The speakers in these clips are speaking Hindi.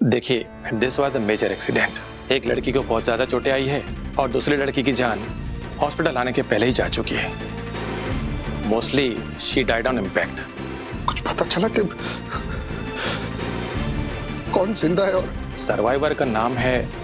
देखिए, this was a major accident. एक लड़की को बहुत ज्यादा चोटें आई है और दूसरी लड़की की जान हॉस्पिटल आने के पहले ही जा चुकी है। Mostly she died on impact. कुछ पता चला कि कौन जिंदा है? और सर्वाइवर का नाम है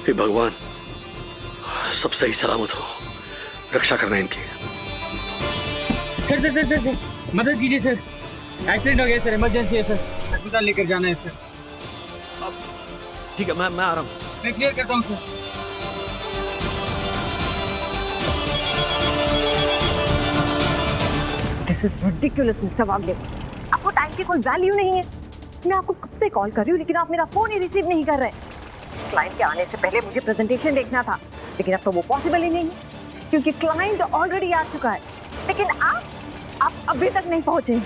हे भगवान, सब सही सलामत हो, रक्षा करना इनकी। Sir sir sir sir sir मदद कीजिए सर, एक्सीडेंट हो गया सर, इमरजेंसी है सर, अस्पताल लेकर जाना है सर। ठीक है, मैं आ रहा हूँ। मैं क्लियर करता हूँ sir. This is ridiculous mister Wagle. आपको टाइम की कोई वैल्यू नहीं है। मैं आपको कब से कॉल कर रही हूँ लेकिन आप मेरा फोन ही रिसीव नहीं कर रहे। क्लाइंट के आने से पहले मुझे प्रेजेंटेशन देखना था, लेकिन अब तो वो पॉसिबल ही नहीं है क्योंकि क्लाइंट ऑलरेडी आ चुका है। लेकिन आप अभी तक नहीं पहुंचे।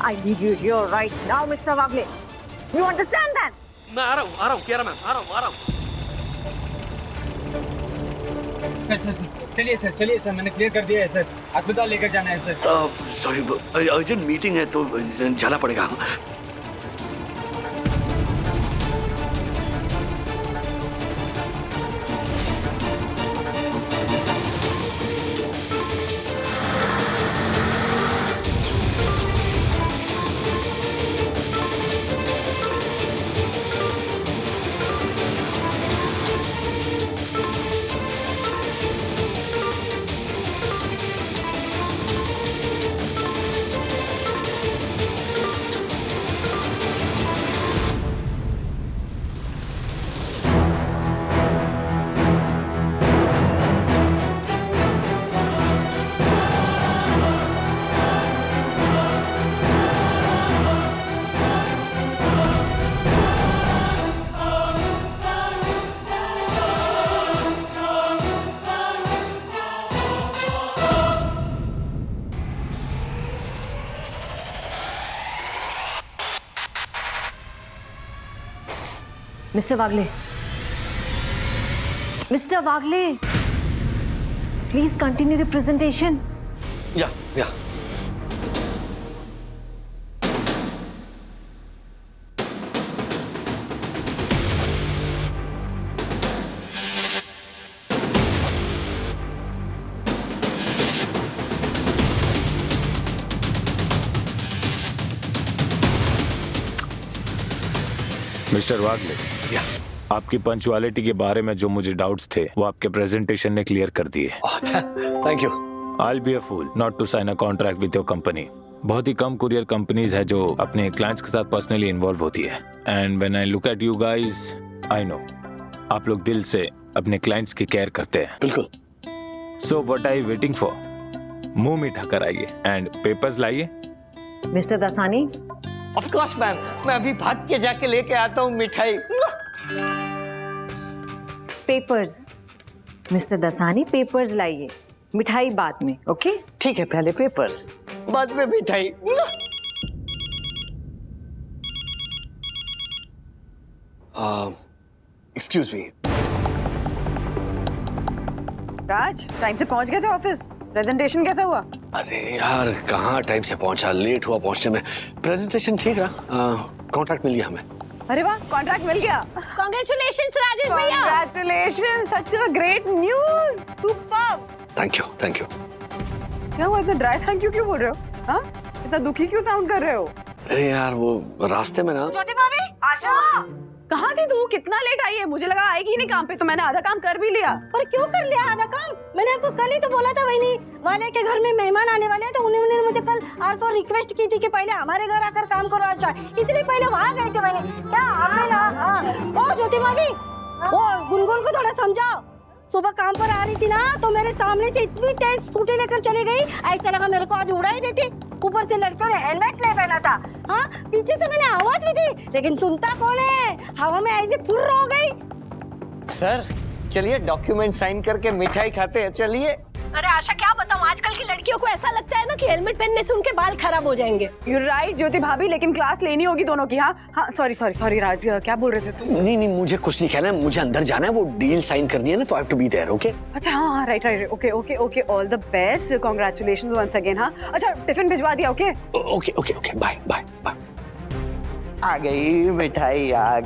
I need you here right now mister Wagle. You understand that? मैं आ रहा हूँ कियारा मैम, आ रहा हूँ। सर चलिए सर, मैंने क्लियर कर दिया है सर, अस्पताल लेकर जाना है सर। सॉरी, अर्जेंट मीटिंग है तो जाना पड़ेगा। Mister Wagle, mister Wagle, please continue the presentation. या मिस्टर वागले, आपकी पंचुअलिटी के बारे में जो मुझे डाउट्स थे वो आपके प्रेजेंटेशन ने क्लियर कर दिए। Thank you. I'll be a fool not to sign a contract with your company. बहुत ही कम कुरियर कंपनीज है जो अपने क्लाइंट्स के साथ पर्सनली इन्वॉल्व होती है। And when I look at you guys, I know आप लोग दिल से अपने क्लाइंट्स की केयर करते हैं। बिल्कुल। So what are you waiting for? मुंह मीठा कराइए एंड पेपर्स लाइए। Mister Dasani, of course ma'am, मैं अभी भाग के जाके लेके आता हूँ मिठाई। पेपर्स। मिस्टर दासानी, पेपर्स लाइए, मिठाई बाद में। ओके ठीक है, पहले पेपर्स, बाद में मिठाई। Excuse me. राज, टाइम से पहुंच गए थे ऑफिस? प्रेजेंटेशन कैसा हुआ? अरे यार, कहाँ टाइम से पहुंचा, लेट हुआ पहुंचने में। प्रेजेंटेशन ठीक रहा, कॉन्ट्रैक्ट मिल गया हमें। अरे वाह, कॉन्ट्रैक्ट मिल गया। कांग्रेचुलेशंस राजेश भैया। Congratulations, such a great news, superb. Thank you. क्या हुआ, इतना ड्राई थैंक यू क्यों बोल रहे हो? हाँ, इतना दुखी क्यों साउंड कर रहे हो? अरे यार, वो रास्ते में ना। ज्योति भाभी, आशा, कहाँ थी तू? कितना लेट आई है? मुझे लगा आएगी ही नहीं काम पे, तो मैंने आधा काम कर भी लिया। पर क्यों कर लिया आधा काम? मैंने आपको कल ही तो बोला था वही वाले के घर में मेहमान आने वाले हैं, तो उन्होंने मुझे कल आर फॉर रिक्वेस्ट की थी कि पहले हमारे घर आकर काम करो अच्छा, इसलिए पहले वहाँ गए थे मैंने। क्या हमने ना ओ ज्योति भाभी, ओ गुनगुन को थोड़ा समझाओ। सुबह काम पर आ रही थी ना, तो मेरे सामने से इतनी तेज स्कूटी लेकर चली गई, ऐसा लगा मेरे को आज उड़ा ही देती। ऊपर से लड़कियों ने हेलमेट नहीं पहना था। हाँ, पीछे से मैंने आवाज भी दी, लेकिन सुनता कौन है? हवा में ऐसे फुर्र हो गई। सर चलिए डॉक्यूमेंट साइन करके मिठाई खाते हैं, चलिए। अरे आशा क्या बताऊं, आजकल की लड़कियों को ऐसा लगता है ना कि हेलमेट पहनने से उनके बाल खराब हो जाएंगे। You're right, ज्योति भाभी, लेकिन क्लास लेनी होगी दोनों की। हाँ हाँ, सॉरी राज, क्या बोल रहे थे तुम? नहीं, मुझे कुछ नहीं कहना है, मुझे अंदर जाना है, वो डील साइन करनी है ना, तो I have to be there, okay? अच्छा हाँ, right, okay, all the best, congratulations once again. हाँ अच्छा, टिफिन भिजवा दिया? Okay, bye. आ गई मिठाई, आ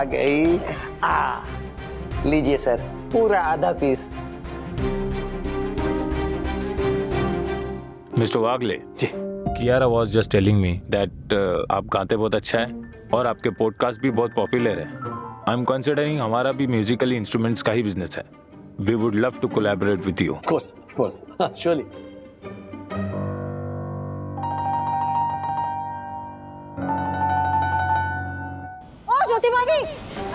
गई। लीजिए सर, पूरा आधा piece. Mister Wagle ji, Kiara was just telling me that आप गाते बहुत अच्छा है और आपके पॉडकास्ट भी बहुत पॉपुलर है। आई एम कंसिडरिंग हमारा भी म्यूजिकली इंस्ट्रूमेंट्स का ही बिजनेस है। We would love to collaborate with you. Of course, surely. ओ ज्योति भाभी,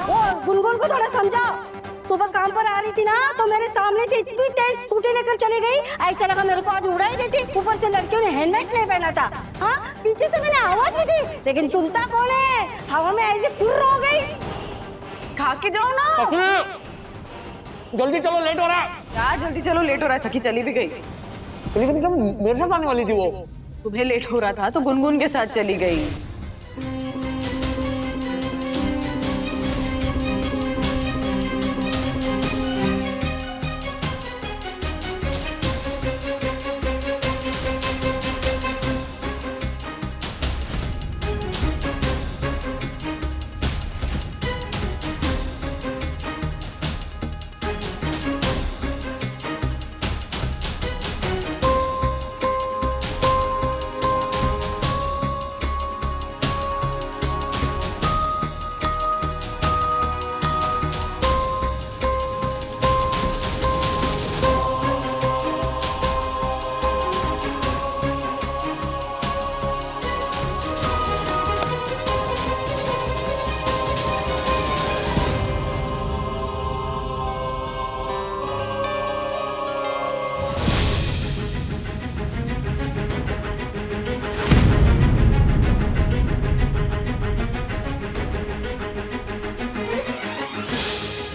ओ गुनगुन को थोड़ा समझाओ। सुबह काम पर आ रही थी ना, तो मेरे सामने से इतनी तेज स्कूटी लेकर चली गई, ऐसा लगा मेरे को आज उड़ा ही देती। ऊपर से लड़कियों ने हेलमेट नहीं पहना था। हाँ, पीछे से मैंने आवाज भी दी, लेकिन सुनता कौन है? हवा में ऐसे फुर्र हो गई। खा के जाओ ना। जल्दी चलो, लेट हो रहा है। यार जल्दी चलो, लेट हो रहा है। सखी चली भी गई। लेकिन कब मेरे साथ आने वाली थी वो? तुम्हें लेट हो रहा था तो गुनगुन के साथ चली गई।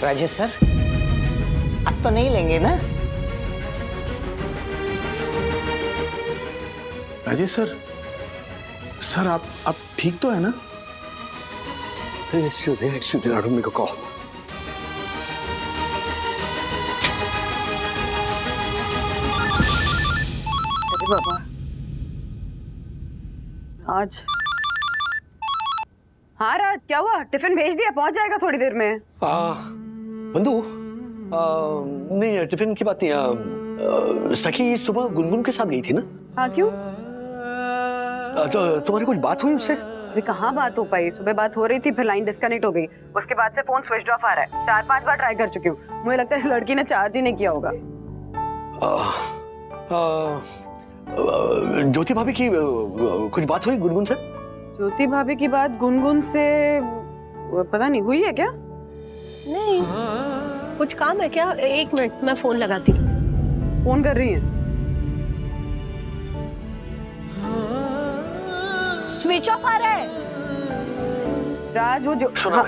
राजेश सर, अब तो नहीं लेंगे ना? राजेश सर आप ठीक तो है ना? Excuse me, I don't make a call. अरे बाबा, आज हाँ राज, क्या हुआ? टिफिन भेज दिया, पहुंच जाएगा थोड़ी देर में। बंधु, नहीं टिफिन की बात नहीं। सखी सुबह गुनगुन के साथ गई थी ना? हाँ क्यों? तो तुम्हारी कुछ बात हुई उससे? अरे कहाँ बात हो पाई? सुबह बात हो रही थी, फिर लाइन डिस्कनेक्ट हो गई। उसके बाद से फोन स्विच ऑफ आ रहा है। 4-5 बार ट्राई कर चुकी हूँ। मुझे लगता है इस लड़की ने चार्ज ही नहीं किया होगा। ज्योति भाभी की कुछ बात हुई गुनगुन से? ज्योति भाभी की बात गुनगुन से पता नहीं हुई है क्या? नहीं, कुछ काम है क्या? 1 मिनट, मैं फोन लगाती हूँ। फोन कर रही है? स्विच ऑफ आ रहा है। राज, वो जो सुना।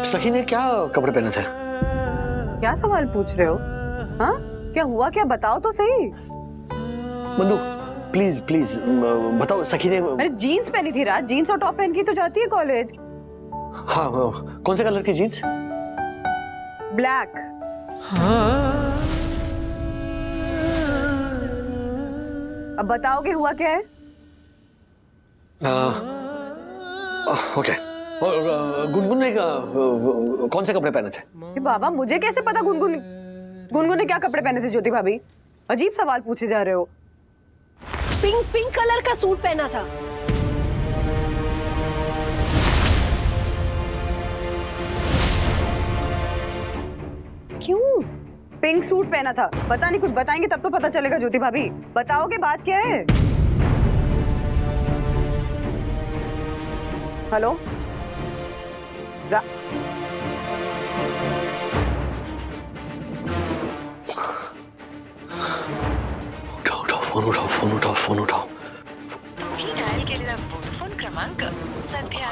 सखी ने क्या कपड़े पहने थे? क्या सवाल पूछ रहे हो? हाँ, क्या हुआ? क्या बताओ तो सही। बंधु प्लीज बताओ, सखी ने? अरे जीन्स पहनी थी राज, जीन्स और टॉप पहन के तो जाती है कॉलेज। हाँ, कौन से कलर की जीन्स? ब्लैक। अब बताओगे हुआ क्या है? ओके। और गुनगुन ने कौन से कपड़े पहने थे? ये बाबा, मुझे कैसे पता गुनगुन ने क्या कपड़े पहने थे? ज्योति भाभी, अजीब सवाल पूछे जा रहे हो। पिंक कलर का सूट पहना था। क्यों? पिंक सूट पहना था। पता नहीं, कुछ बताएंगे तब तो पता चलेगा। ज्योति भाभी बताओगे बात क्या है? हेलो फोन उठाओ। तुम्ही डायल केलेला फोन क्रमांक सध्या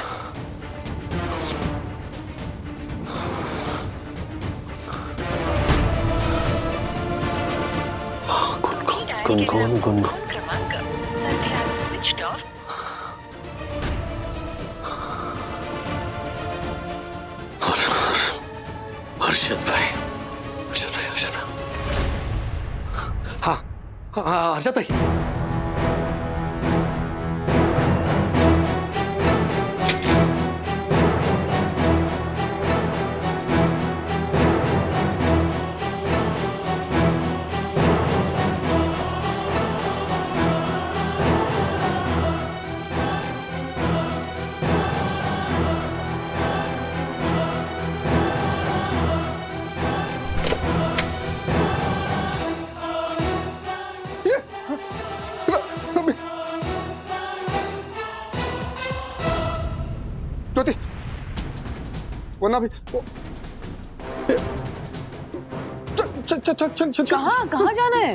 गुनगुन क्रमांक सध्या स्विच ऑफ। हर्षद भाई। हाँ हर्षद भाई। ज्योति, वरना भी चल। कहाँ जाना है?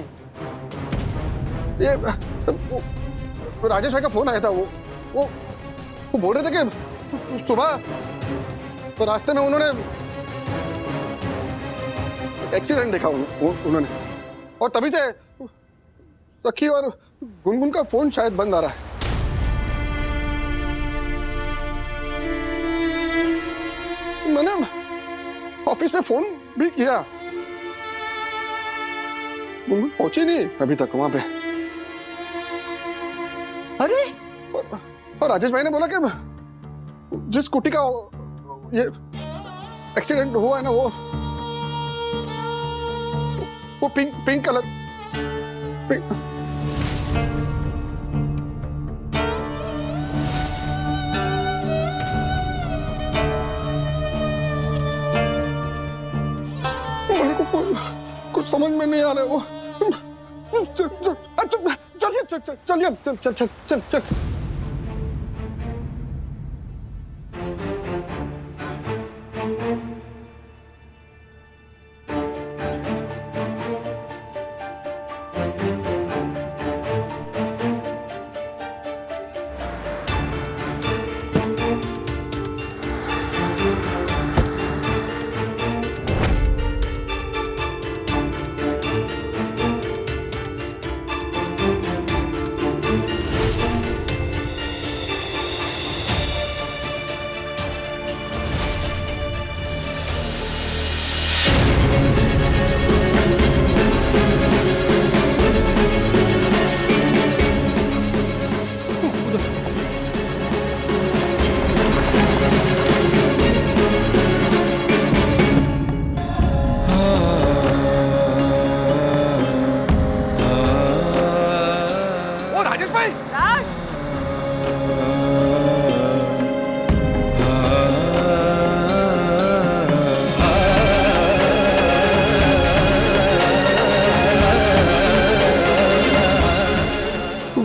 ये राजेश भाई का फोन आया था। वो बोल रहे थे कि सुबह रास्ते में उन्होंने एक्सीडेंट देखा उन्होंने, और तभी से सखी और गुनगुन का फोन शायद बंद आ रहा है। मैंने ऑफिस में फोन भी किया, गुनगुन पहुंची नहीं अभी तक वहां पे। अरे और राजेश भाई ने बोला कि जिस स्कूटी का ये एक्सीडेंट हुआ है ना, वो पिंक कलर कुछ समझ में नहीं आ रहा है वो। चलिए चल।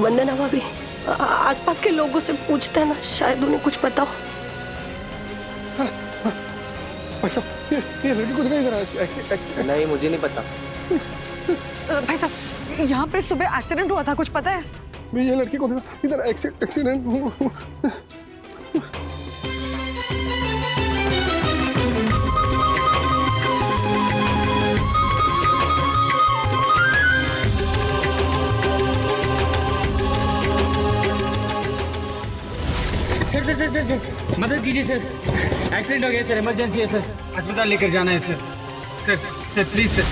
वंदना भाभी, आसपास के लोगों से पूछते हैं ना, शायद उन्हें कुछ पता हो। भाई साहब, ये लड़की को दिखाई दे रहा है। नहीं, मुझे नहीं पता। भाई साहब, यहाँ पे सुबह एक्सीडेंट हुआ था, कुछ पता है? ये लड़की को इधर एक्सीडेंट हुआ। सर मदद कीजिए सर, एक्सीडेंट हो गया सर, इमरजेंसी है सर, अस्पताल लेकर जाना है सर प्लीज सर।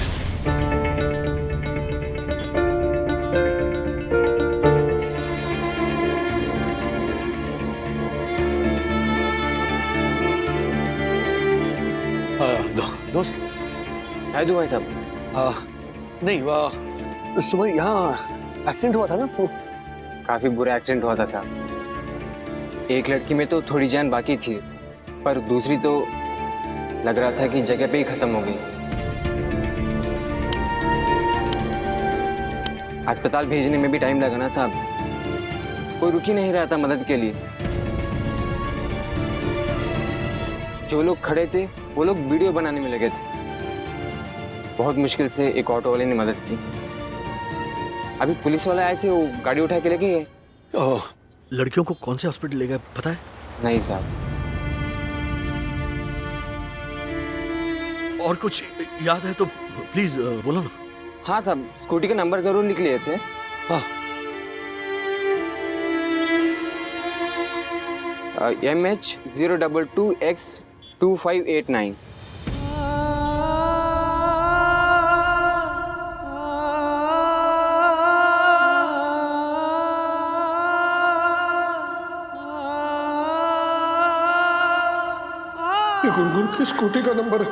दोस्त क्या दूं भाई साहब? नहीं, सुबह यहाँ एक्सीडेंट हुआ था ना। काफी बुरा एक्सीडेंट हुआ था साहब। एक लड़की में तो थोड़ी जान बाकी थी, पर दूसरी तो लग रहा था कि जगह पे ही खत्म हो गई। अस्पताल भेजने में भी टाइम लगा ना साहब, कोई रुक ही नहीं रहा था मदद के लिए। जो लोग खड़े थे वो लोग वीडियो बनाने में लगे थे। बहुत मुश्किल से एक ऑटो वाले ने मदद की। अभी पुलिस वाले आए थे, वो गाड़ी उठा के लेके गए। लड़कियों को कौन से हॉस्पिटल ले गए पता है? नहीं साहब। और कुछ याद है तो प्लीज बोलो ना। हाँ साहब, स्कूटी का नंबर जरूर लिख लिए थे। हाँ। MH022X2589। ये गुनगुन की स्कूटी का नंबर है।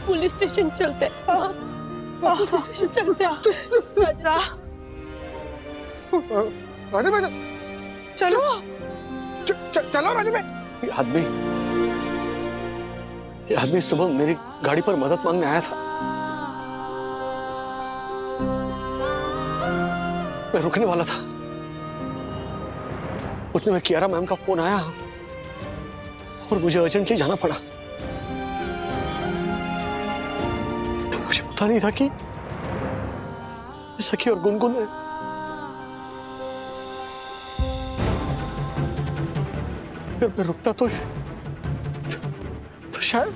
पुलिस स्टेशन चलते हैं। पुलिस स्टेशन चलते हैं। राजू भाई चलो चलो राजू भाई। ये आदमी सुबह मेरी गाड़ी पर मदद मांगने आया था। मैं रुकने वाला था, उतने में कियारा मैम का फोन आया और मुझे अर्जेंटली जाना पड़ा। मुझे पता नहीं था कि सखी और गुनगुन है। अगर मैं रुकता तो शायद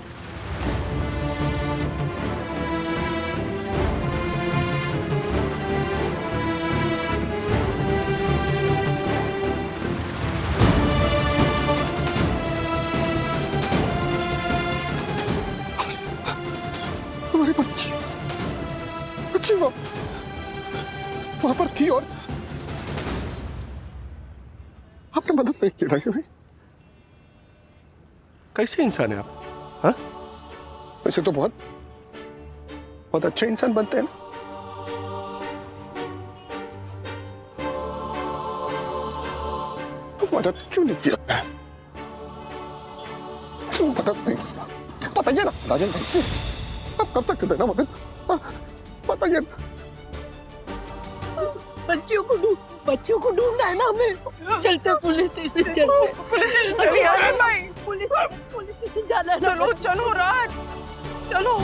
हमारी बच्ची वहां पर थी और आपने मदद नहीं की राजू भाई। कैसे इंसान है आप? हाँ, वैसे तो बहुत अच्छे इंसान बनते हैं ना। मदद क्यों नहीं किया? क्यों मदद नहीं किया? बताइए ना राजन भाई, आप कर सकते थे ना मदद? बताइए ना। बच्चियों को ढूंढना है ना हमें। चलते पुलिस स्टेशन चलते। पुलिस स्टेशन जाना है। चलो राज चलो।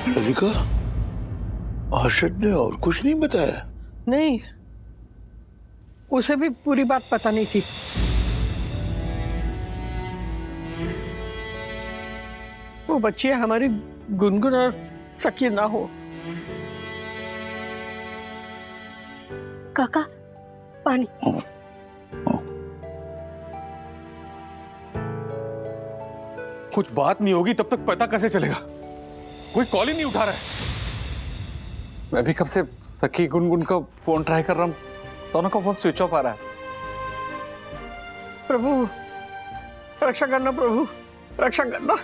ललिका, आशद ने और कुछ नहीं बताया? नहीं, उसे भी पूरी बात पता नहीं थी। वो बच्चियां हमारी गुनगुन और सकी ना हो। काका पानी। कुछ बात नहीं होगी तब तक पता कैसे चलेगा? कोई कॉल ही नहीं उठा रहा है। मैं भी कब से सखी गुनगुन का फोन ट्राई कर रहा हूँ, दोनों का फोन स्विच ऑफ आ रहा है। प्रभु रक्षा करना, प्रभु रक्षा करना।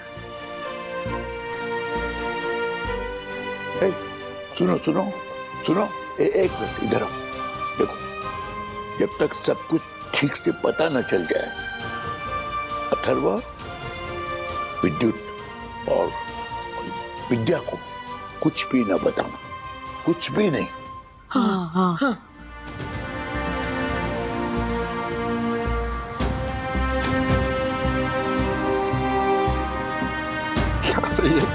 सुनो सुनो सुनो, एक मिनट इधर आओ। देखो, जब तक सब कुछ ठीक से पता न चल जाए, अथर्वा, विद्युत और विद्या को कुछ भी न बताना, कुछ भी नहीं। हाँ हाँ हाँ। क्या सही है,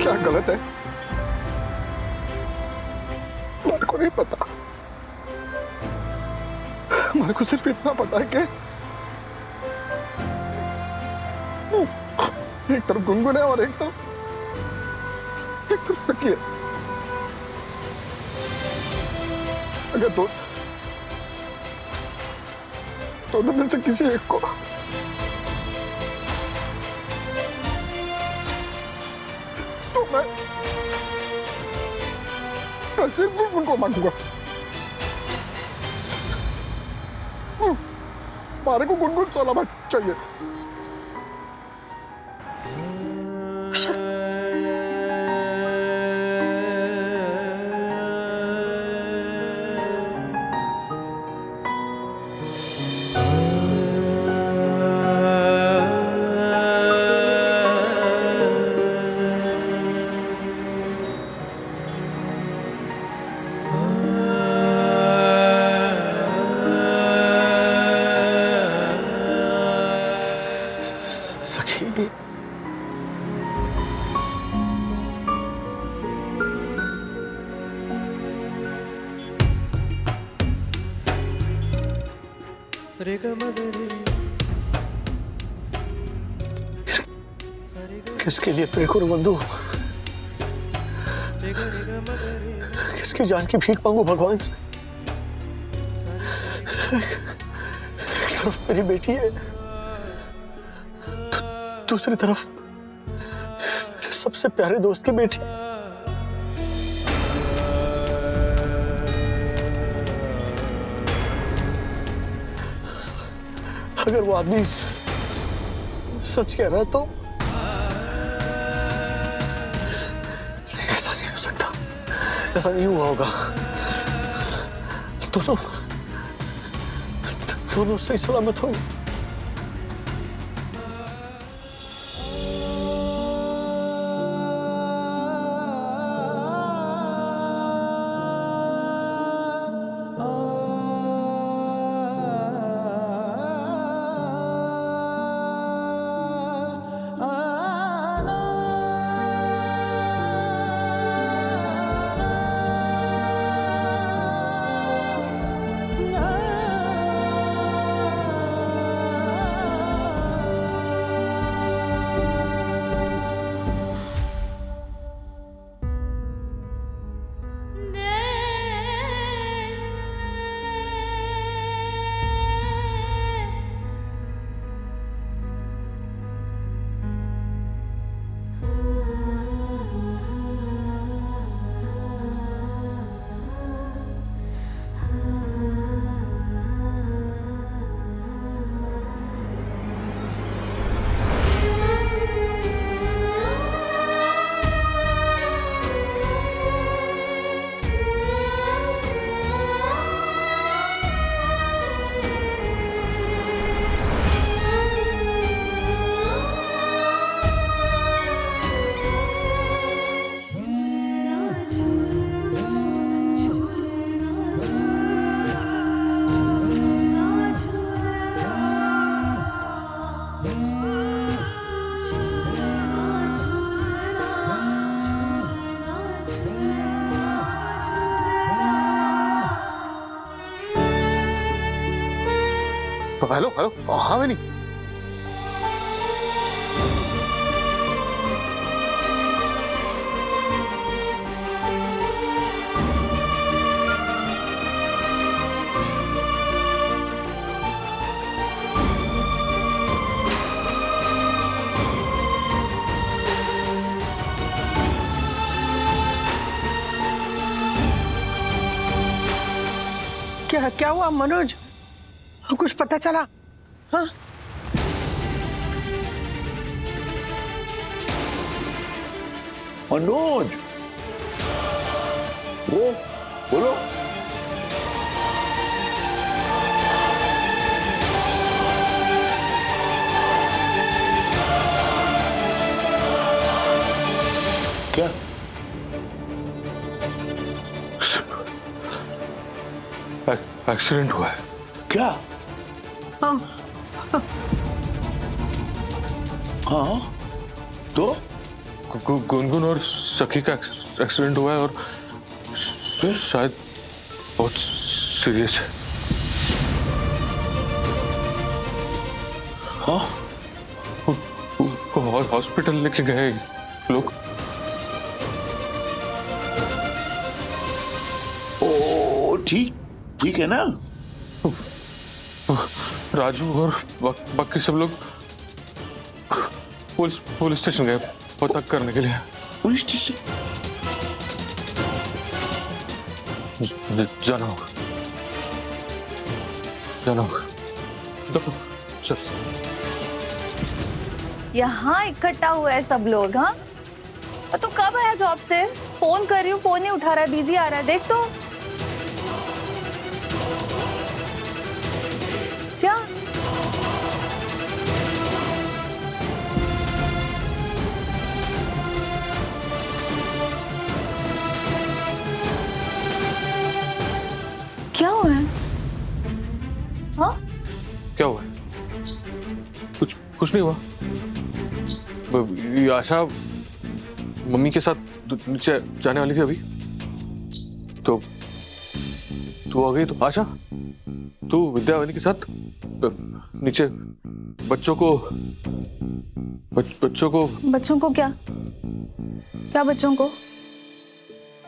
क्या गलत है, हमारे को नहीं पता। हमारे को सिर्फ इतना पता है कि एक तरफ गुनगुन है और एक तरफ सकी है। अगर दोनों में से किसी एक को तो मैं सिर्फ गुनगुन को मांगूंगा। हमारे को गुनगुन सलामत चाहिए। सखी, किसके लिए प्रे करूं बंधु? किसकी जान की भीख मांगू भगवान से? एक तरफ मेरी बेटी है, दूसरी तरफ मेरे सबसे प्यारे दोस्त की बेटी। अगर वो आदमी सच कह रहा है तो ऐसा नहीं हो सकता, ऐसा नहीं हुआ होगा। दोनों सही सलामत होंगे। हेलो हेलो, हाँ मैंने क्या हुआ मनोज? कुछ पता चला? हाँ? मनोज, वो बोलो। क्या? एक्सीडेंट हुआ है। क्या? हाँ तो गुनगुन और सखी का एक्सीडेंट हुआ है और शायद बहुत सीरियस है। हाँ? हॉस्पिटल लेके गए लोग। ओ ठीक है ना? राजू और बाकी सब लोग पुलिस स्टेशन गए पता करने के लिए। Police station? जाना होगा। देखो चल। यहाँ इकट्ठा हुआ है सब लोग। हाँ, तू कब आया जॉब से? फोन कर रही हूँ, फोन नहीं उठा रहा है, बिजी आ रहा है। देख तो क्या क्या हुआ है? हाँ, क्या हुआ है? कुछ नहीं हुआ। ये आशा मम्मी के साथ नीचे जाने वाली थी अभी, तो तू आ गई। तो आशा, तू विद्यावानी के साथ नीचे बच्चों को क्या क्या बच्चों को?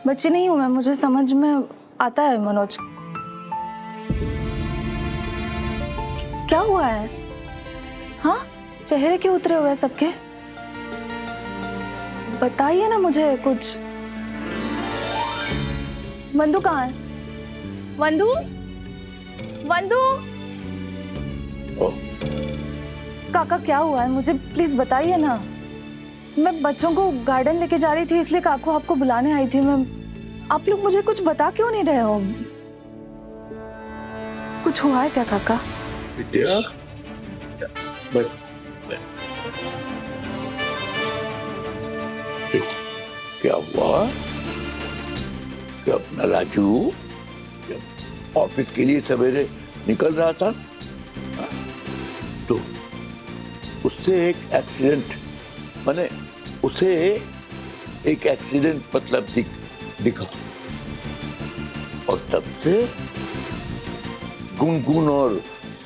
बच्ची नहीं हूं मैं, मुझे समझ में आता है मनोज। क्या हुआ है? हाँ, चेहरे क्यों उतरे हुए हैं सबके? बताइए ना मुझे कुछ। वंदू कहाँ है? वंदू, वंदू। काका क्या हुआ है? मुझे प्लीज बताइए ना। मैं बच्चों को गार्डन लेके जा रही थी, इसलिए काकू आपको बुलाने आई थी। मैं, आप लोग मुझे कुछ बता क्यों नहीं रहे हो? कुछ हुआ है क्या काका? विद्या, क्या हुआ कि अपना राजू जब ऑफिस के लिए सवेरे निकल रहा था, तो उससे एक एक्सीडेंट, माने उसे एक एक्सीडेंट मतलब दिखा, और तब से गुनगुन और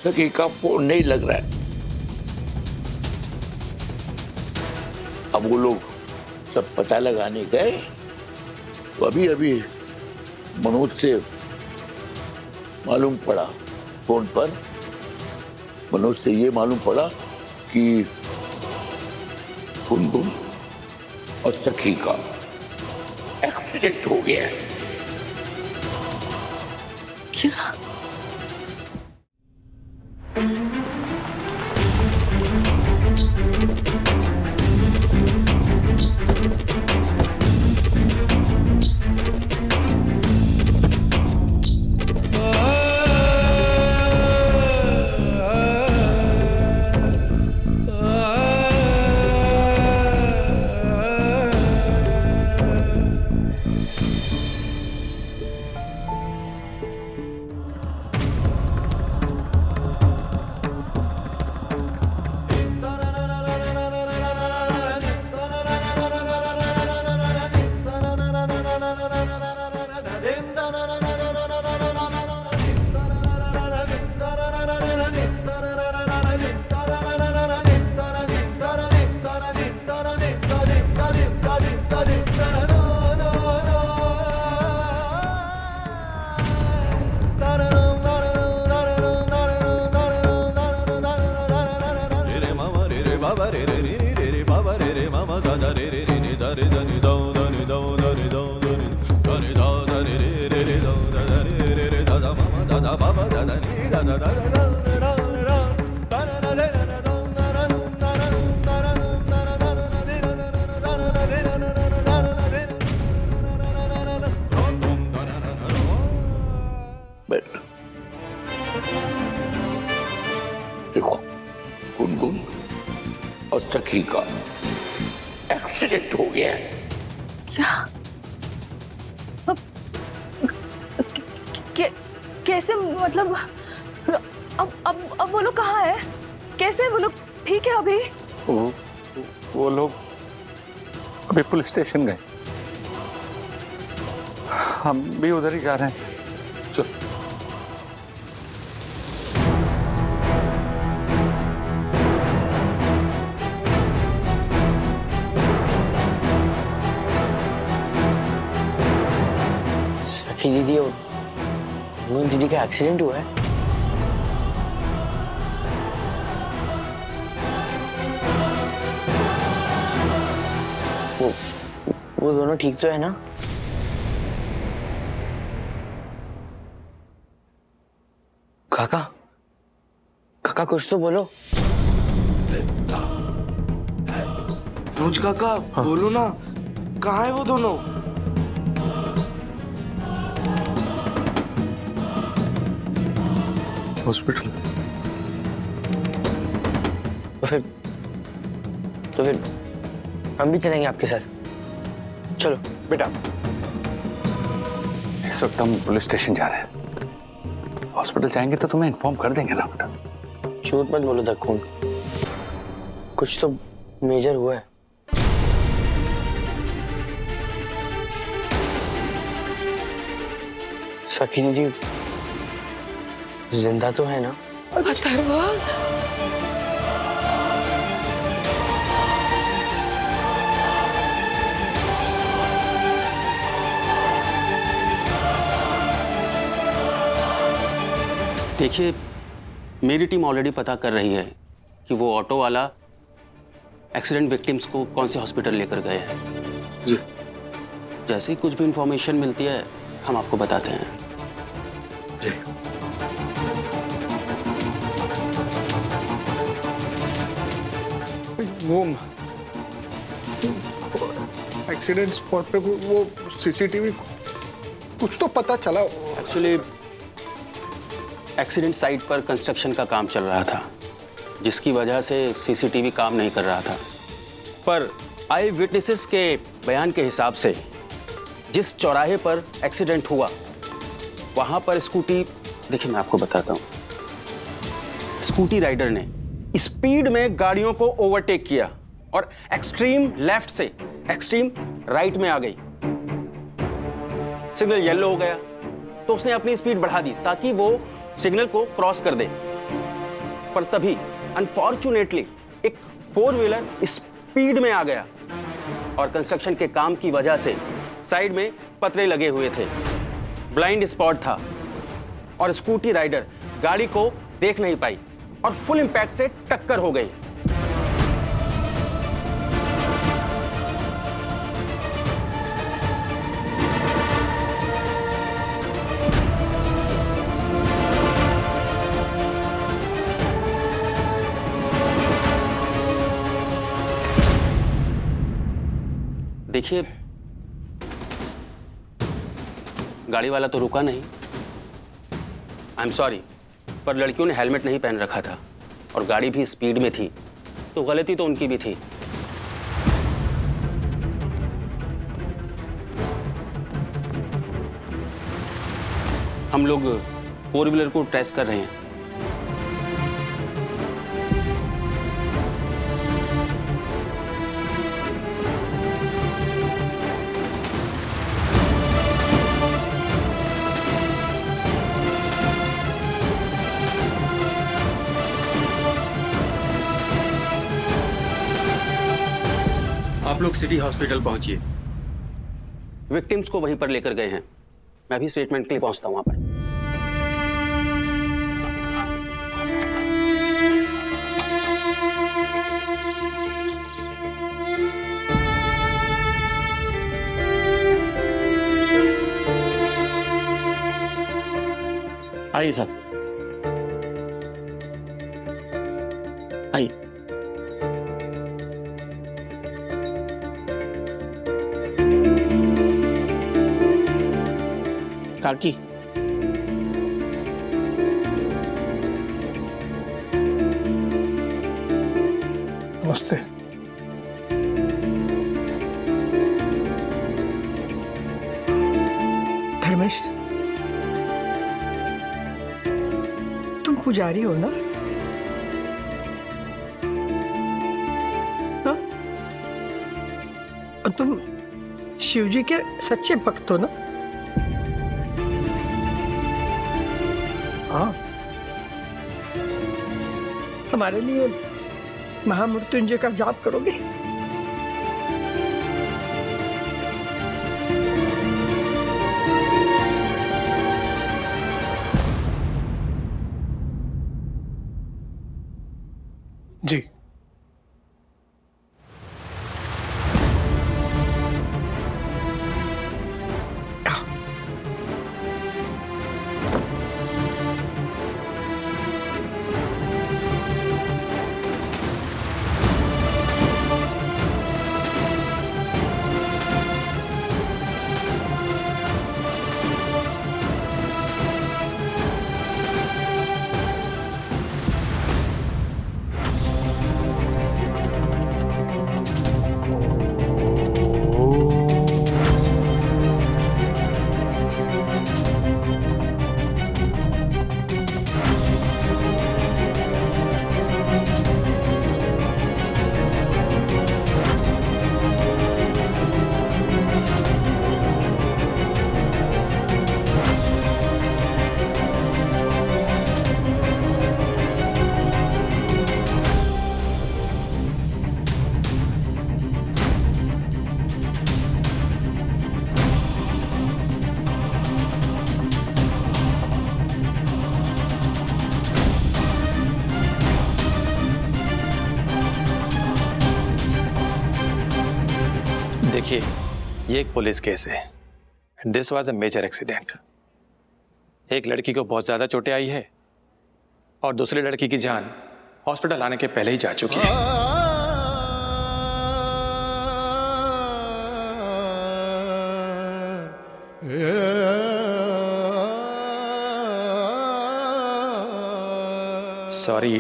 सखी का फोन नहीं लग रहा है। अब वो लोग सब पता लगाने गए, तो अभी अभी मनोज से मालूम पड़ा, फोन पर मनोज से ये मालूम पड़ा कि गुनगुन और सखी का एक्सीडेंट हो गया है। क्या? देखो, गुनगुन और सखी का एक्सीडेंट हो गया है। क्या? कैसे? मतलब अब वो लोग कहाँ है? कैसे वो लोग ठीक है अभी? वो लोग अभी पुलिस स्टेशन गए, हम भी उधर ही जा रहे हैं। चल। सखी दीदी और मोहन दीदी का एक्सीडेंट हुआ है। वो दोनों ठीक तो है ना? काका, काका कुछ तो बोलो। अनुज काका बोलो ना, कहाँ है वो दोनों? हॉस्पिटल। तो फिर हम भी चलेंगे आपके साथ। चलो बेटा, इस वक्त हम पुलिस स्टेशन जा रहे हैं। हॉस्पिटल जाएंगे तो तुम्हें इन्फॉर्म कर देंगे ना बेटा। झूठ मत बोलो धक्कू अंकल, कुछ तो मेजर हुआ है। सकीना जी जिंदा तो है ना? अथर्वा, देखिए, मेरी टीम ऑलरेडी पता कर रही है कि वो ऑटो वाला एक्सीडेंट विक्टिम्स को कौन से हॉस्पिटल लेकर गए हैं। जी, जैसे ही कुछ भी इंफॉर्मेशन मिलती है हम आपको बताते हैं। जी। वो एक्सीडेंट स्पॉट पे वो सीसीटीवी कुछ तो पता चला। एक्चुअली एक्सीडेंट साइट पर कंस्ट्रक्शन का काम चल रहा था, जिसकी वजह से सीसीटीवी काम नहीं कर रहा था। पर आई विटनेसेस के बयान के हिसाब से जिस चौराहे पर एक्सीडेंट हुआ वहां पर स्कूटी, देखिए मैं आपको बताता हूं, स्कूटी राइडर ने स्पीड में गाड़ियों को ओवरटेक किया और एक्सट्रीम लेफ्ट से एक्सट्रीम राइट में आ गई। सिग्नल येलो हो गया तो उसने अपनी स्पीड बढ़ा दी ताकि वो सिग्नल को क्रॉस कर दे। पर तभी अनफॉर्चुनेटली एक 4 व्हीलर स्पीड में आ गया और कंस्ट्रक्शन के काम की वजह से साइड में पतरे लगे हुए थे, ब्लाइंड स्पॉट था और स्कूटी राइडर गाड़ी को देख नहीं पाई और फुल इंपैक्ट से टक्कर हो गई। देखिए, गाड़ी वाला तो रुका नहीं, आई एम सॉरी, पर लड़कियों ने हेलमेट नहीं पहन रखा था और गाड़ी भी स्पीड में थी, तो गलती तो उनकी भी थी। हम लोग 4 व्हीलर को ट्रेस कर रहे हैं। आप लोग सिटी हॉस्पिटल पहुंचिए। विक्टिम्स को वहीं पर लेकर गए हैं। मैं भी स्टेटमेंट के लिए पहुंचता हूं वहां पर। आइए सर, आइए। काकी, नमस्ते। धर्मेश, तुम पुजारी हो ना? हाँ? और तुम शिवजी के सच्चे भक्त हो ना? हाँ। हमारे लिए महामृत्युंजय का जाप करोगे? जी। देखिए, ये एक पुलिस केस है। This was a major accident. एक लड़की को बहुत ज़्यादा चोटें आई है और दूसरी लड़की की जान हॉस्पिटल आने के पहले ही जा चुकी है। Sorry,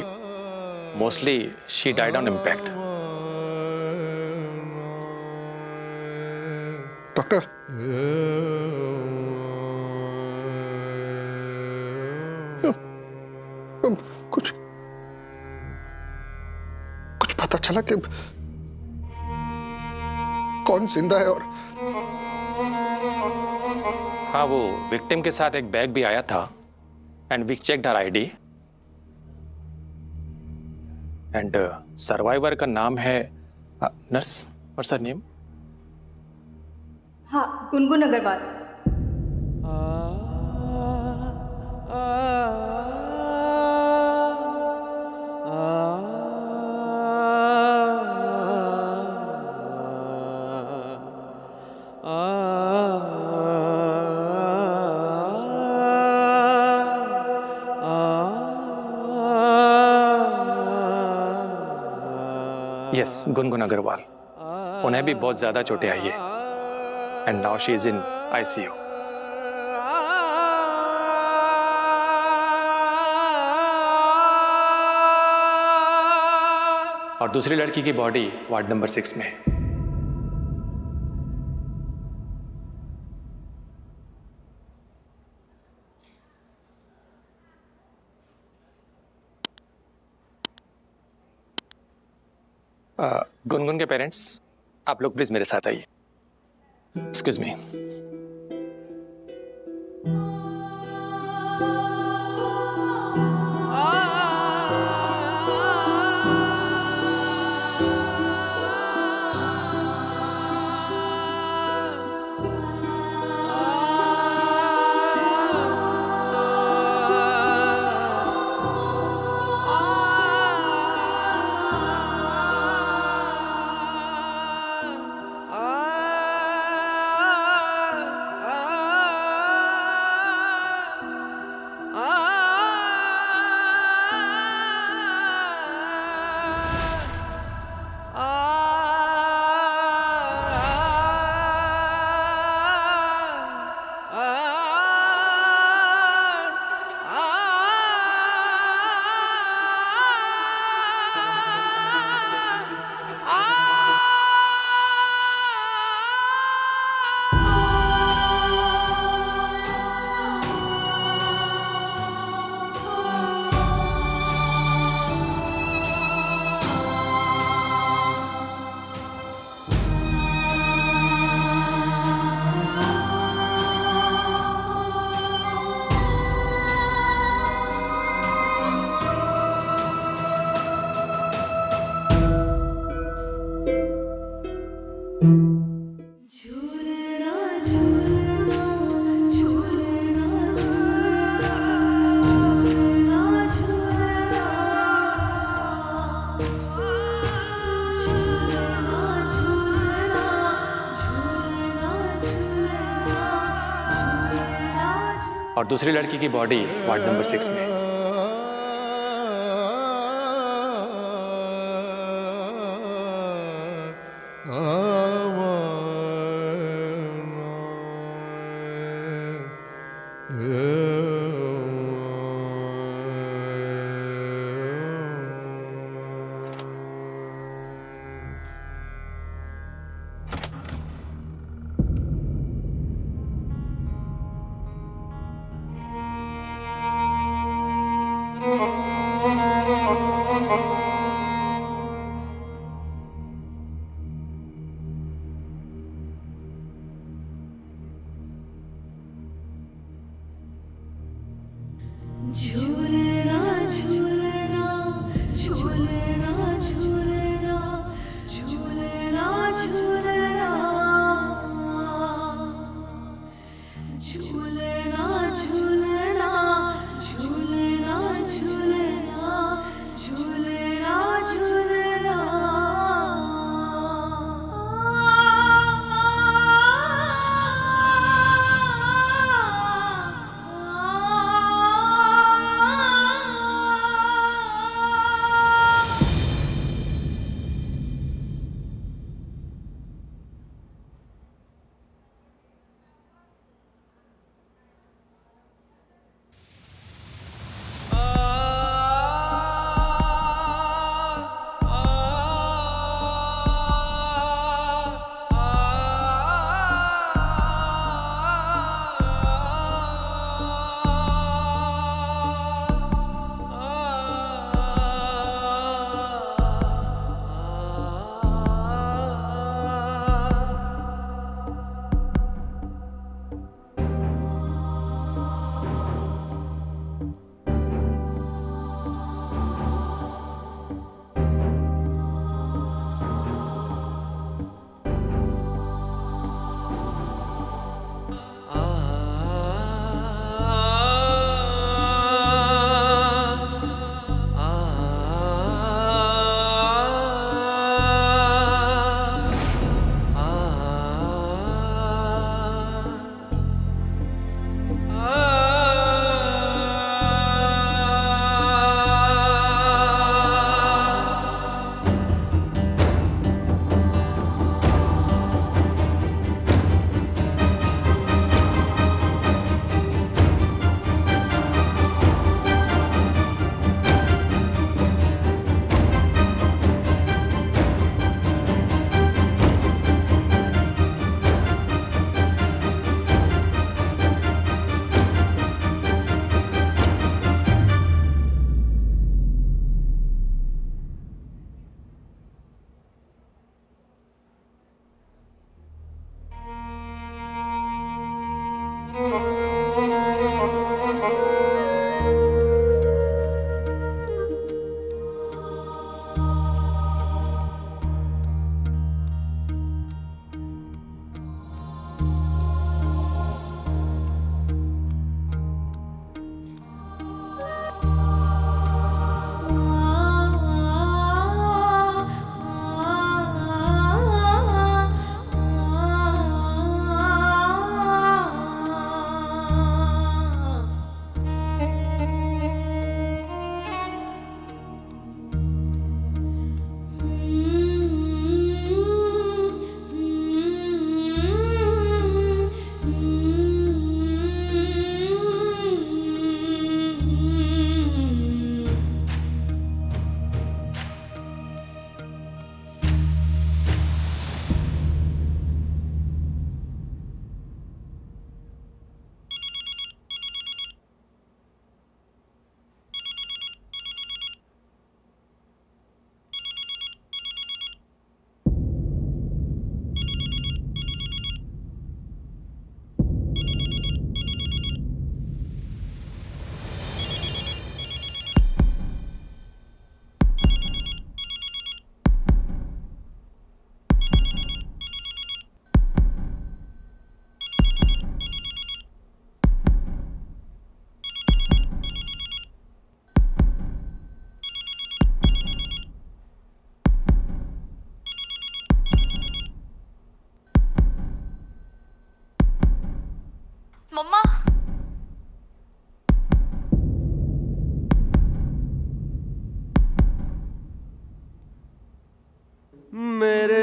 mostly she died on impact. Doctor, कुछ पता चला कि कौन जिंदा है? और हाँ, वो विक्टिम के साथ एक बैग भी आया था and we checked her ID and survivor का नाम है नर्स। What's her name? हाँ, गुनगुन अग्रवाल। यस, गुनगुन अग्रवाल। उन्हें भी बहुत ज्यादा चोटें आई है and now she is in ICU. और दूसरी लड़की की बॉडी वार्ड नंबर 6 में है। गुनगुन के पेरेंट्स, आप लोग प्लीज मेरे साथ आइए। Excuse me. और दूसरी लड़की की बॉडी वार्ड नंबर 6 में है। झूलना झूलना झूलना झूलना झूलना झूलना झूलना झूलना झूलना झूलना झूलना झूलना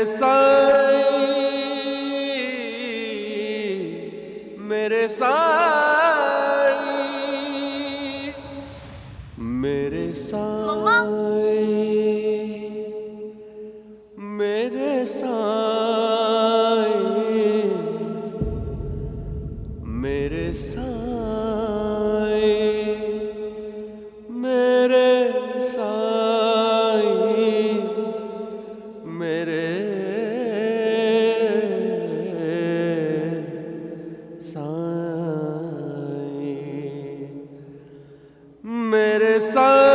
मेरे साईं, मेरे साईं, मेरे साईं, मेरे साईं, मेरे साईं, मेरे साईं, मेरे साईं, मेरे साईं,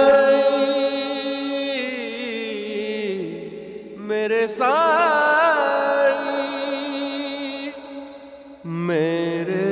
मेरे साईं, मेरे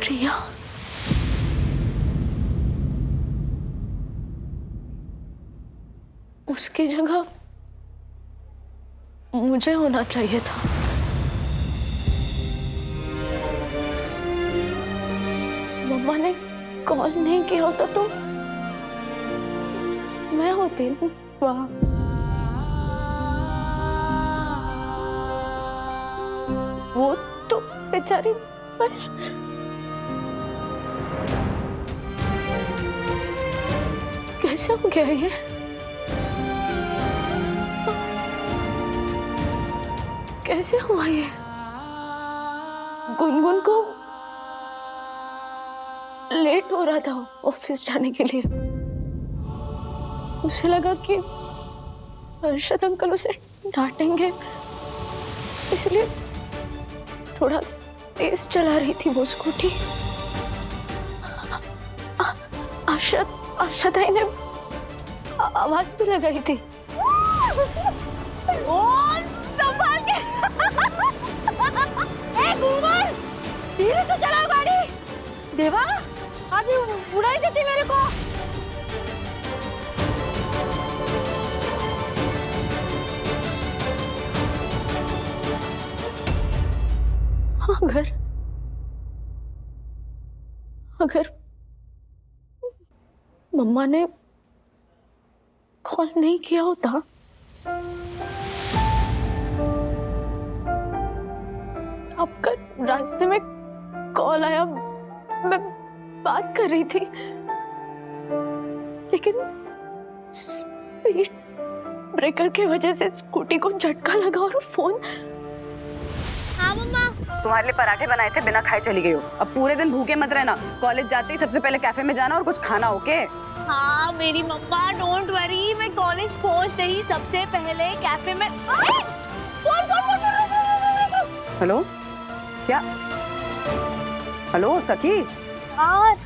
प्रिया, उसकी जगह मुझे होना चाहिए था। मम्मा ने कॉल नहीं किया होता तो मैं होती वहां। वो तो बेचारी बस कैसे हो गया ये? कैसे हुआ ये? गुनगुन को लेट हो रहा था ऑफिस जाने के लिए। उसे लगा कि अर्शद अंकल उसे डांटेंगे, इसलिए थोड़ा तेज चला रही थी वो स्कूटी। अर्शदाई ने आवाज भी लगाई थी। धीरे से चलाओ गाड़ी। देवा, आज उड़ाई देती मेरे को। अगर मम्मा ने कॉल नहीं किया होता, आपका रास्ते में कॉल आया, मैं बात कर रही थी, लेकिन स्पीड ब्रेकर की वजह से स्कूटी को झटका लगा और फोन। हाँ मम्मा, तुम्हारे लिए पराठे बनाए थे, बिना खाए चली गई हो। अब पूरे दिन भूखे मत रहना। कॉलेज जाते ही सबसे पहले कैफे में जाना और कुछ खाना, ओके? हाँ मेरी मम्मा, डोंट वरी, मैं कॉलेज पहुंचते ही सबसे पहले कैफे में। हेलो, क्या? हेलो सखी। यार,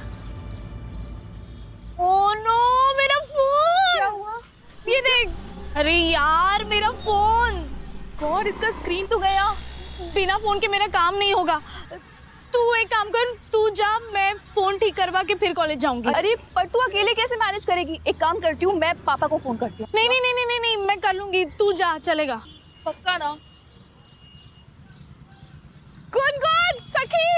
ओह नो, मेरा फोन। क्या हुआ? ये देख। अरे यार मेरा फोन, और इसका स्क्रीन तो गया। बिना फोन के मेरा काम नहीं होगा। तू एक काम कर, तू जा, मैं फोन ठीक करवा के फिर कॉलेज जाऊंगी। अरे पर तू अकेले कैसे मैनेज करेगी? एक काम करती हूँ, मैं पापा को फोन करती हूँ। नहीं नहीं नहीं नहीं नहीं, मैं कर लूंगी, तू जा, चलेगा? पक्का ना? गुनगुन, सखी,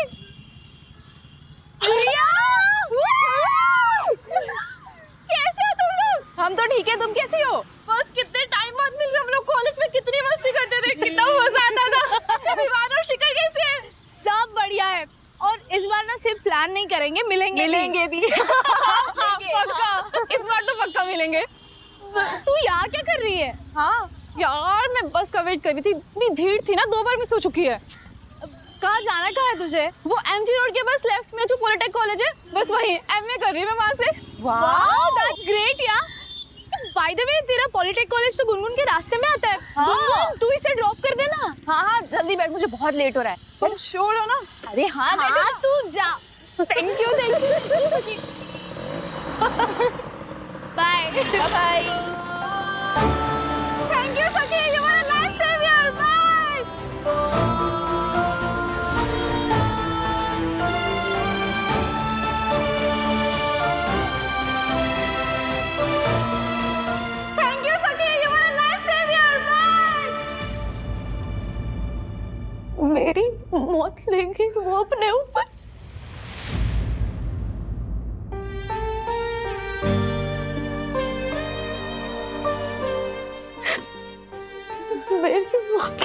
कैसे हो तुम लोग? हम तो ठीक है, तुम कैसी हो? बस कितने टाइम बाद मिल रहे हम लोग। कॉलेज में कितनी मस्ती करते थे, कितना मजा आता था। अच्छा विवान और शिखर कैसे हैं? सब बढ़िया है। और इस बार ना सिर्फ प्लान नहीं करेंगे, मिलेंगे भी। पक्का, इस बार तो पक्का मिलेंगे। तू यहाँ क्या कर रही है? हाँ यार, मैं बस का वेट कर रही थी, इतनी भीड़ थी ना, 2 बार मिस हो चुकी है। कहाँ जाना कहाँ है तुझे? वो एमजी रोड के बस लेफ्ट में जो पॉलिटेक कॉलेज है, बस वही। एमए कर रही है मैं वहाँ से। वाह, दैट्स ग्रेट यार। बाय द वे तेरा पॉलिटेक कॉलेज तो गुनगुन के रास्ते में आता है। हाँ। गुनगुन तू इसे ड्रॉप कर देना। हाँ हाँ जल्दी बैठ, मुझे बहुत लेट हो रहा है। तुम श्योर हो ना? अरे हाँ हाँ तू जा। Thank you bye bye. Thank you Sakhi, you are a life saviour. Bye. Thank you Sakhi, you are a life saviour. Bye. मेरी मौत लेगी वो अपने ऊपर। मेरी मौत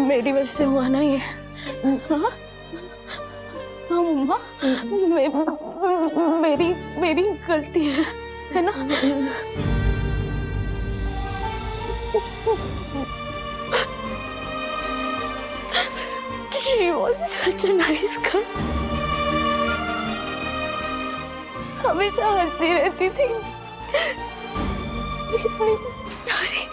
मेरी वजह से हुआ ना ये। हाँ मम्मा, मेरी गलती है ना? She was such a nice girl. हमेशा हंसती रहती थी, इतनी प्यारी।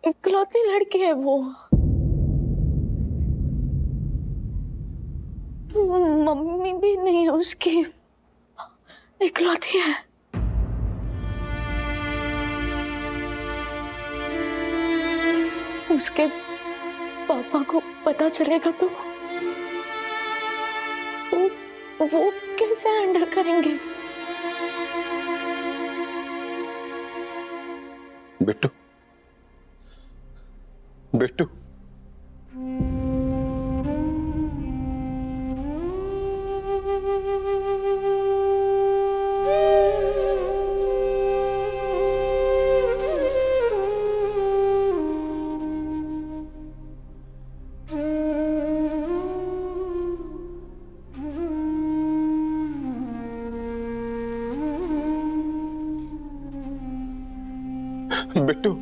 इकलौती लड़की है वो। मम्मी भी नहीं है उसकी, इकलौती है। उसके पापा को पता चलेगा तो वो कैसे हैंडल करेंगे? बिट्टू, बिट्टू, बिट्टू,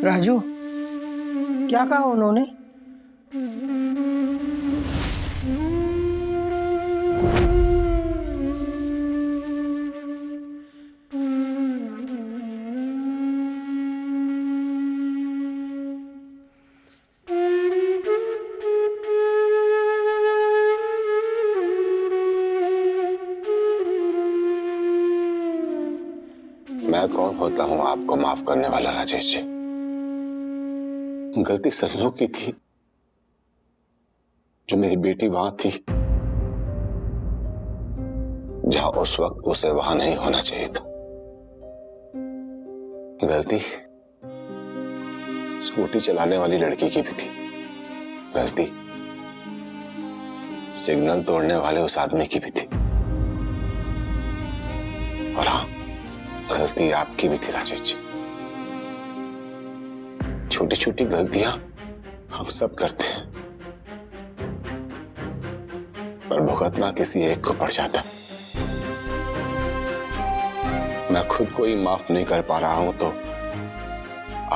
राजू, क्या कहा उन्होंने? मैं कौन होता हूं आपको माफ करने वाला राजेश जी? गलती सरियों की थी, जो मेरी बेटी वहां थी जहां उस वक्त उसे वहां नहीं होना चाहिए था। गलती स्कूटी चलाने वाली लड़की की भी थी। गलती सिग्नल तोड़ने वाले उस आदमी की भी थी। और हाँ, गलती आपकी भी थी राजेश जी। छोटी छोटी गलतियां हम सब करते हैं, पर भुगतना किसी एक को पड़ जाता है। मैं खुद को ही माफ नहीं कर पा रहा हूं तो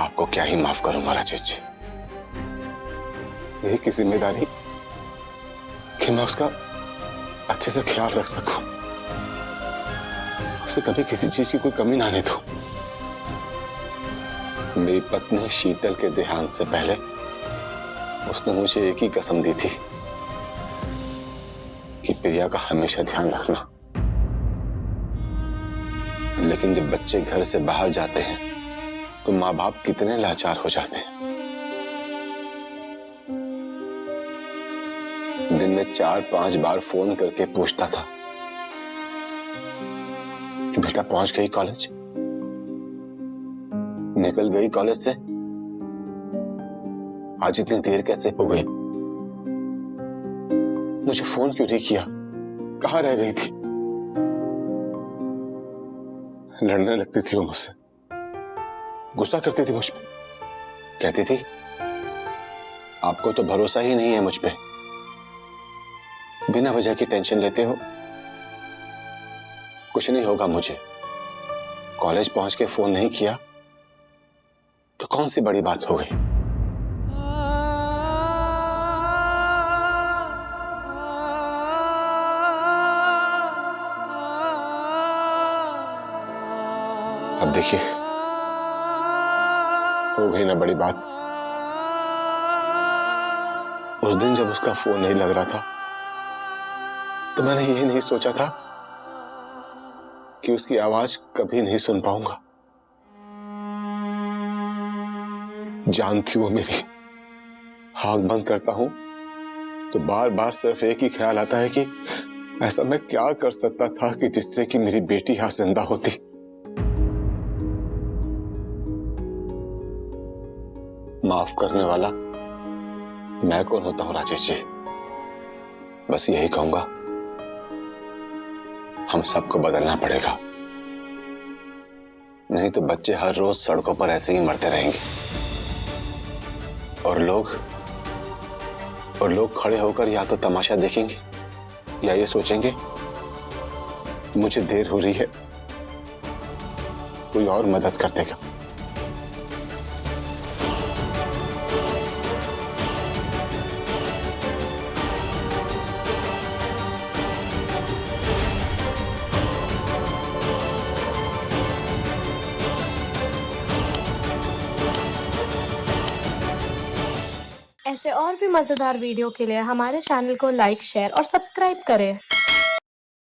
आपको क्या ही माफ करूंगा राजेश जी। यही की जिम्मेदारी कि मैं उसका अच्छे से ख्याल रख सकूं, उसे कभी किसी चीज की कोई कमी ना आने दूं। मेरी पत्नी शीतल के देहांत से पहले उसने मुझे एक ही कसम दी थी कि प्रिया का हमेशा ध्यान रखना। लेकिन जब बच्चे घर से बाहर जाते हैं तो माँ बाप कितने लाचार हो जाते हैं। दिन में 4-5 बार फोन करके पूछता था कि बेटा पहुंच गई कॉलेज, निकल गई कॉलेज से, आज इतनी देर कैसे हो गई, मुझे फोन क्यों नहीं किया, कहां रह गई थी। लड़ने लगती थी वो मुझसे, गुस्सा करती थी मुझ पे, कहती थी आपको तो भरोसा ही नहीं है मुझ पे, बिना वजह की टेंशन लेते हो, कुछ नहीं होगा मुझे। कॉलेज पहुंच के फोन नहीं किया तो कौन सी बड़ी बात हो गई। अब देखिए हो गई ना बड़ी बात। उस दिन जब उसका फोन नहीं लग रहा था तो मैंने ये नहीं सोचा था कि उसकी आवाज कभी नहीं सुन पाऊंगा। जान थी वो मेरी। आंख बंद करता हूं तो बार बार सिर्फ एक ही ख्याल आता है कि ऐसा मैं क्या कर सकता था कि जिससे कि मेरी बेटी यहां जिंदा होती। माफ करने वाला मैं कौन होता हूं राजेश जी। बस यही कहूंगा, हम सबको बदलना पड़ेगा, नहीं तो बच्चे हर रोज सड़कों पर ऐसे ही मरते रहेंगे और लोग खड़े होकर या तो तमाशा देखेंगे या ये सोचेंगे मुझे देर हो रही है, कोई और मदद कर देगा। ऐसे और भी मजेदार वीडियो के लिए हमारे चैनल को लाइक, शेयर और सब्सक्राइब करें।